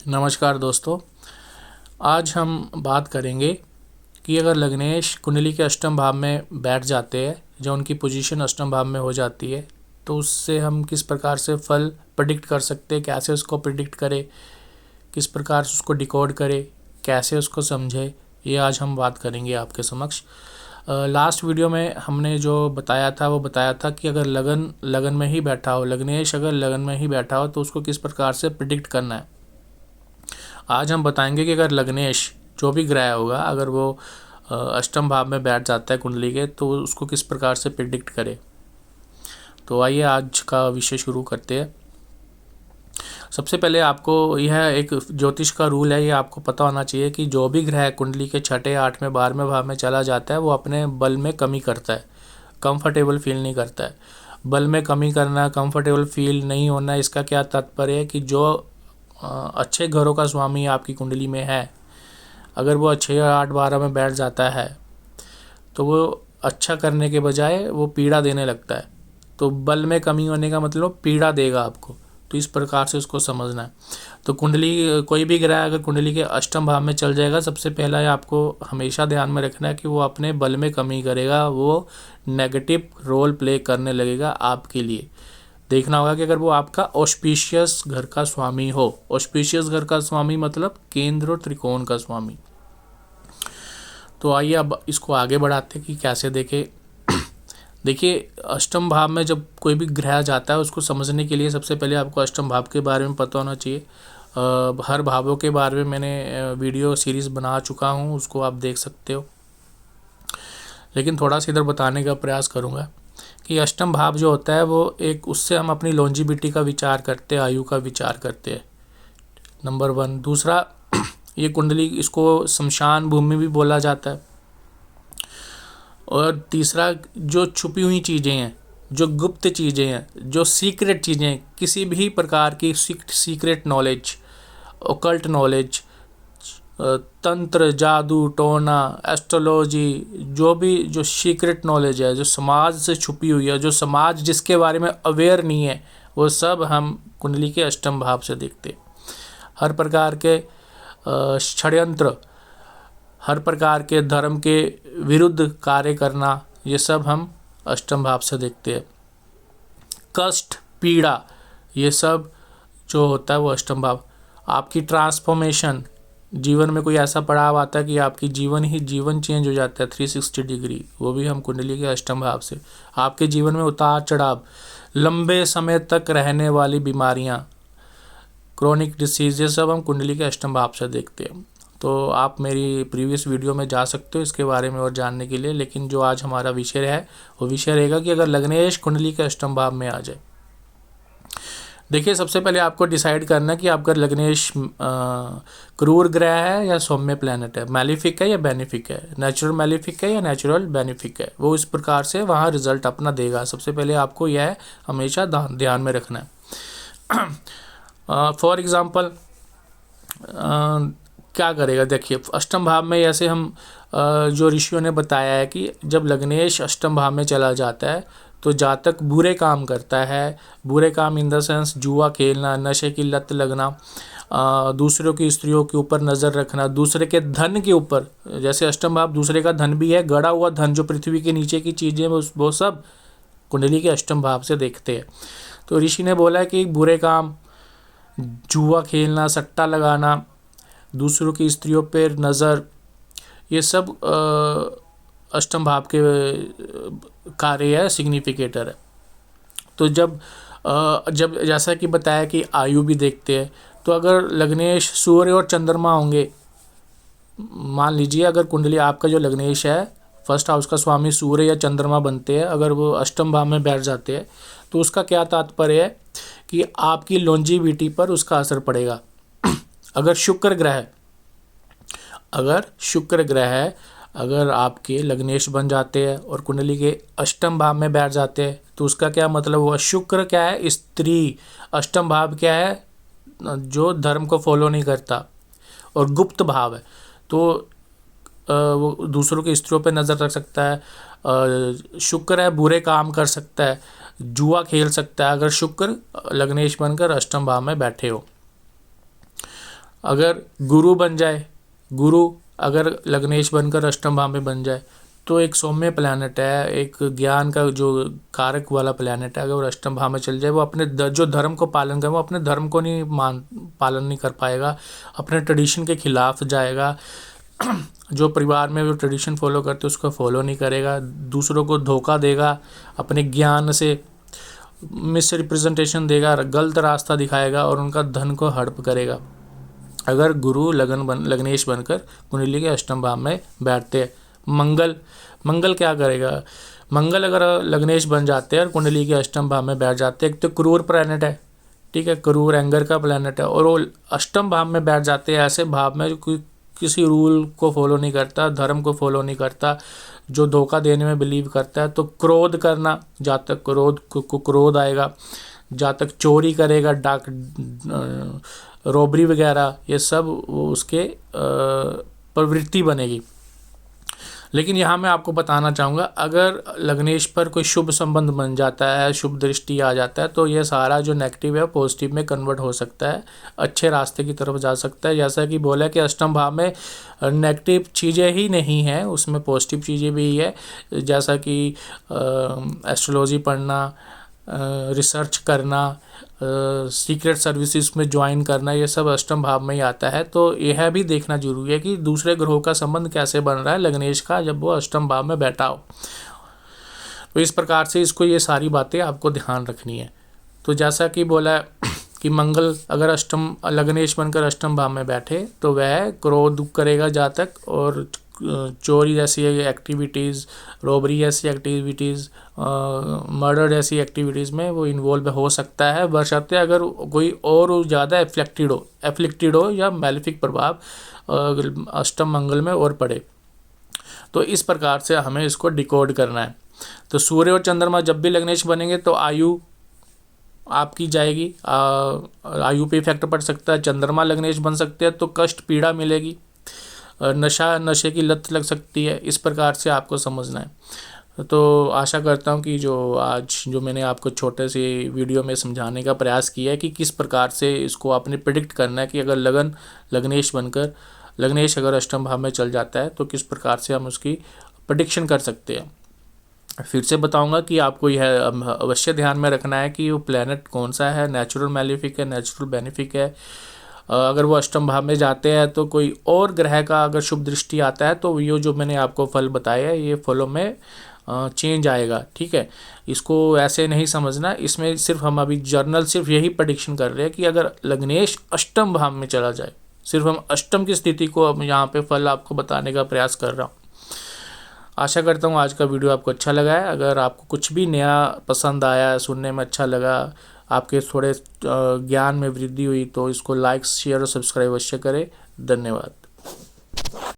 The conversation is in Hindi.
नमस्कार दोस्तों। आज हम बात करेंगे कि अगर लग्नेश कुंडली के अष्टम भाव में बैठ जाते हैं, जो उनकी पोजीशन अष्टम भाव में हो जाती है, तो उससे हम किस प्रकार से फल प्रेडिक्ट कर सकते हैं, कैसे उसको प्रेडिक्ट करें, किस प्रकार से उसको डिकोड करें, कैसे उसको समझे, ये आज हम बात करेंगे आपके समक्ष। लास्ट वीडियो में हमने जो बताया था वो बताया था कि अगर लगन में ही बैठा हो, लग्नेश अगर लगन में ही बैठा हो तो उसको किस प्रकार से प्रेडिक्ट करना है। आज हम बताएंगे कि अगर लग्नेश जो भी ग्रह होगा, अगर वो अष्टम भाव में बैठ जाता है कुंडली के, तो उसको किस प्रकार से प्रेडिक्ट करे। तो आइए आज का विषय शुरू करते हैं। सबसे पहले आपको यह एक ज्योतिष का रूल है, ये आपको पता होना चाहिए कि जो भी ग्रह कुंडली के छठे, आठवें, 12वें भाव में चला जाता है वो अपने बल में कमी करता है, कंफर्टेबल फील नहीं करता है। बल में कमी करना, कंफर्टेबल फील नहीं होना, इसका क्या तात्पर्य है कि जो अच्छे घरों का स्वामी आपकी कुंडली में है, अगर वो 6, 8, 12 में बैठ जाता है तो वो अच्छा करने के बजाय वो पीड़ा देने लगता है। तो बल में कमी होने का मतलब पीड़ा देगा आपको, तो इस प्रकार से उसको समझना है। तो कुंडली, कोई भी ग्रह अगर कुंडली के अष्टम भाव में चल जाएगा, सबसे पहला आपको हमेशा ध्यान में रखना है कि वो अपने बल में कमी करेगा, वो नेगेटिव रोल प्ले करने लगेगा आपके लिए। देखना होगा कि अगर वो आपका ऑस्पिशियस घर का स्वामी हो, ऑस्पिशियस घर का स्वामी मतलब केंद्र और त्रिकोण का स्वामी। तो आइए अब इसको आगे बढ़ाते हैं कि कैसे देखें। देखिए, अष्टम भाव में जब कोई भी ग्रह जाता है, उसको समझने के लिए सबसे पहले आपको अष्टम भाव के बारे में पता होना चाहिए। हर भावों के बारे में मैंने वीडियो सीरीज़ बना चुका हूँ, उसको आप देख सकते हो। लेकिन थोड़ा सा इधर बताने का प्रयास करूँगा कि अष्टम भाव जो होता है वो एक, उससे हम अपनी लॉन्जिविटी का विचार करते हैं, आयु का विचार करते हैं, नंबर 1। दूसरा, ये कुंडली, इसको शमशान भूमि भी बोला जाता है। और तीसरा, जो छुपी हुई चीज़ें हैं, जो गुप्त चीज़ें हैं, जो सीक्रेट चीज़ें हैं, किसी भी प्रकार की सीक्रेट नॉलेज, ओकल्ट नॉलेज, तंत्र, जादू टोना, एस्ट्रोलॉजी, जो सीक्रेट नॉलेज है, जो समाज से छुपी हुई है, जो समाज जिसके बारे में अवेयर नहीं है, वो सब हम कुंडली के अष्टम भाव से देखते। हर प्रकार के षड्यंत्र, हर प्रकार के धर्म के विरुद्ध कार्य करना, ये सब हम अष्टम भाव से देखते हैं। कष्ट, पीड़ा, ये सब जो होता है वो अष्टम भाव। आपकी ट्रांसफॉर्मेशन, जीवन में कोई ऐसा पड़ाव आता है कि आपकी जीवन चेंज हो जाता है 360 डिग्री, वो भी हम कुंडली के अष्टम भाव से। आपके जीवन में उतार चढ़ाव, लंबे समय तक रहने वाली बीमारियां, क्रोनिक डिसीज, ये सब हम कुंडली के अष्टम भाव से देखते हैं। तो आप मेरी प्रीवियस वीडियो में जा सकते हो इसके बारे में और जानने के लिए। लेकिन जो आज हमारा विषय है वो विषय रहेगा कि अगर लग्नेश कुंडली के अष्टम भाव में आ जाए। देखिए, सबसे पहले आपको डिसाइड करना कि आपका लग्नेश क्रूर ग्रह है या सौम्य प्लैनेट है, मैलिफिक है या बेनिफिक है, नेचुरल मैलिफिक है या नेचुरल बेनिफिक है। वो इस प्रकार से वहाँ रिजल्ट अपना देगा। सबसे पहले आपको यह हमेशा ध्यान में रखना है। फॉर एग्ज़ाम्पल, क्या करेगा, देखिए अष्टम भाव में, ऐसे हम जो ऋषियों ने बताया है कि जब लग्नेश अष्टम भाव में चला जाता है तो जातक बुरे काम करता है। बुरे काम इन द सेंस जुआ खेलना, नशे की लत लगना, दूसरों की स्त्रियों के ऊपर नज़र रखना, दूसरे के धन के ऊपर, जैसे अष्टम भाव दूसरे का धन भी है, गड़ा हुआ धन, जो पृथ्वी के नीचे की चीज़ें वो सब कुंडली के अष्टम भाव से देखते हैं। तो ऋषि ने बोला कि बुरे काम, जुआ खेलना, सट्टा लगाना, दूसरों की स्त्रियों पर नज़र, ये सब अष्टम भाव के कार्य है, सिग्निफिकेटर है। तो जब जैसा कि बताया कि आयु भी देखते हैं, तो अगर लग्नेश सूर्य और चंद्रमा होंगे, मान लीजिए अगर कुंडली आपका जो लग्नेश है, फर्स्ट हाउस का स्वामी सूर्य या चंद्रमा बनते हैं, अगर वो अष्टम भाव में बैठ जाते हैं, तो उसका क्या तात्पर्य है कि आपकी लॉन्जिविटी पर उसका असर पड़ेगा। अगर शुक्र ग्रह है, अगर आपके लग्नेश बन जाते हैं और कुंडली के अष्टम भाव में बैठ जाते हैं, तो उसका क्या मतलब हुआ। शुक्र क्या है, स्त्री। अष्टम भाव क्या है, जो धर्म को फॉलो नहीं करता और गुप्त भाव है, तो वो दूसरों की स्त्रियों पे नज़र रख सकता है। शुक्र है, बुरे काम कर सकता है, जुआ खेल सकता है, अगर शुक्र लग्नेश बनकर अष्टम भाव में बैठे हो। अगर गुरु बन जाए, गुरु अगर लग्नेश बनकर अष्टम भाव में बन जाए तो एक सौम्य प्लैनेट है, एक ज्ञान का जो कारक वाला प्लैनेट है। अगर वो अष्टम भाव में चल जाए, वो अपने जो धर्म को पालन करे, वो अपने धर्म को नहीं पालन नहीं कर पाएगा, अपने ट्रेडिशन के खिलाफ जाएगा। जो परिवार में वो ट्रेडिशन फॉलो करते उसको फॉलो नहीं करेगा, दूसरों को धोखा देगा, अपने ज्ञान से मिस रिप्रेजेंटेशन देगा, गलत रास्ता दिखाएगा और उनका धन को हड़प करेगा। अगर गुरु लग्नेश बनकर कुंडली के अष्टम भाव में बैठते हैं। मंगल क्या करेगा? मंगल अगर लग्नेश बन जाते हैं और कुंडली के अष्टम भाव में बैठ जाते हैं, एक तो क्रूर प्लैनेट है, ठीक है, क्रूर एंगर का प्लैनेट है, और वो अष्टम भाव में बैठ जाते हैं ऐसे भाव में जो किसी रूल को फॉलो नहीं करता, धर्म को फॉलो नहीं करता, जो धोखा देने में बिलीव करता है। तो क्रोध करना, जहाँ तक क्रोध आएगा, जहाँ तक चोरी करेगा, डाक रॉबरी वगैरह, ये सब उसके प्रवृत्ति बनेगी। लेकिन यहाँ मैं आपको बताना चाहूँगा, अगर लग्नेश पर कोई शुभ संबंध बन जाता है, शुभ दृष्टि आ जाता है, तो ये सारा जो नेगेटिव है पॉजिटिव में कन्वर्ट हो सकता है, अच्छे रास्ते की तरफ जा सकता है। जैसा कि बोला कि अष्टम भाव में नेगेटिव चीज़ें ही नहीं हैं, उसमें पॉजिटिव चीज़ें भी है, जैसा कि एस्ट्रोलॉजी पढ़ना, रिसर्च करना, सीक्रेट सर्विसेज में ज्वाइन करना, ये सब अष्टम भाव में ही आता है। तो यह भी देखना जरूरी है कि दूसरे ग्रहों का संबंध कैसे बन रहा है लग्नेश का जब वो अष्टम भाव में बैठा हो। तो इस प्रकार से इसको ये सारी बातें आपको ध्यान रखनी है। तो जैसा कि बोला कि मंगल अगर लग्नेश बनकर अष्टम भाव में बैठे तो वह क्रोध करेगा जहाँ तक, और चोरी जैसी एक्टिविटीज़, रॉबरी जैसी एक्टिविटीज़, मर्डर जैसी एक्टिविटीज़ में वो इन्वॉल्व हो सकता है, बशर्ते अगर कोई और ज़्यादा एफ्लिक्टेड हो या मैलिफिक प्रभाव अष्टम मंगल में और पड़े। तो इस प्रकार से हमें इसको डिकोड करना है। तो सूर्य और चंद्रमा जब भी लग्नेश बनेंगे तो आयु आपकी जाएगी, आयु पे इफेक्ट पड़ सकता है। चंद्रमा लग्नेश बन सकते हैं तो कष्ट पीड़ा मिलेगी, नशे की लत लग सकती है। इस प्रकार से आपको समझना है। तो आशा करता हूँ कि जो मैंने आपको छोटे से वीडियो में समझाने का प्रयास किया है कि किस प्रकार से इसको आपने प्रिडिक्ट करना है कि अगर लग्नेश अगर अष्टम भाव में चल जाता है तो किस प्रकार से हम उसकी प्रेडिक्शन कर सकते हैं। फिर से बताऊंगा कि आपको यह अवश्य ध्यान में रखना है कि वो प्लैनेट कौन सा है, नेचुरल मैलिफिक है, नेचुरल बेनिफिक है। अगर वो अष्टम भाव में जाते हैं तो कोई और ग्रह का अगर शुभ दृष्टि आता है तो ये जो मैंने आपको फल बताया है ये फलों में चेंज आएगा, ठीक है। इसको ऐसे नहीं समझना, इसमें सिर्फ हम अभी जर्नल सिर्फ यही प्रेडिक्शन कर रहे हैं कि अगर लग्नेश अष्टम भाव में चला जाए, सिर्फ हम अष्टम की स्थिति को अब यहाँ पे फल आपको बताने का प्रयास कर रहा हूँ। आशा करता हूँ आज का वीडियो आपको अच्छा लगा है। अगर आपको कुछ भी नया पसंद आया, सुनने में अच्छा लगा, आपके थोड़े ज्ञान में वृद्धि हुई तो इसको लाइक, शेयर और सब्सक्राइब अवश्य करें। धन्यवाद।